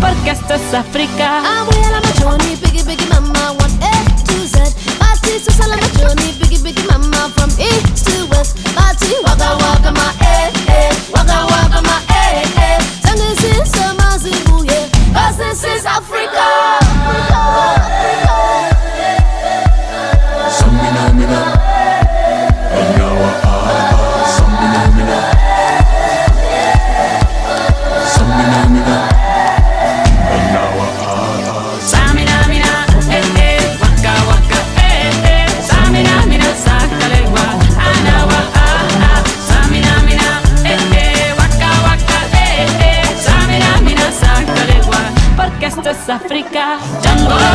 porque esto es África. I'm way on my journey, biggie, biggie mama, one A to Z. Party to sell on my journey, biggie, biggie mama, from east to west. Party, waka, waka, my waka, waka, my Tango is some Mazibu, yeah, 'cause this is Africa. Samina, mina, Anyawa, Samina, mina, Samina, mina, Anyawa, Samina, mina, waka, waka, Samina, mina, sakalegwa, anawa, Samina, mina, waka, waka, Samina, mina, sakalegwa, porque esto es África. Django.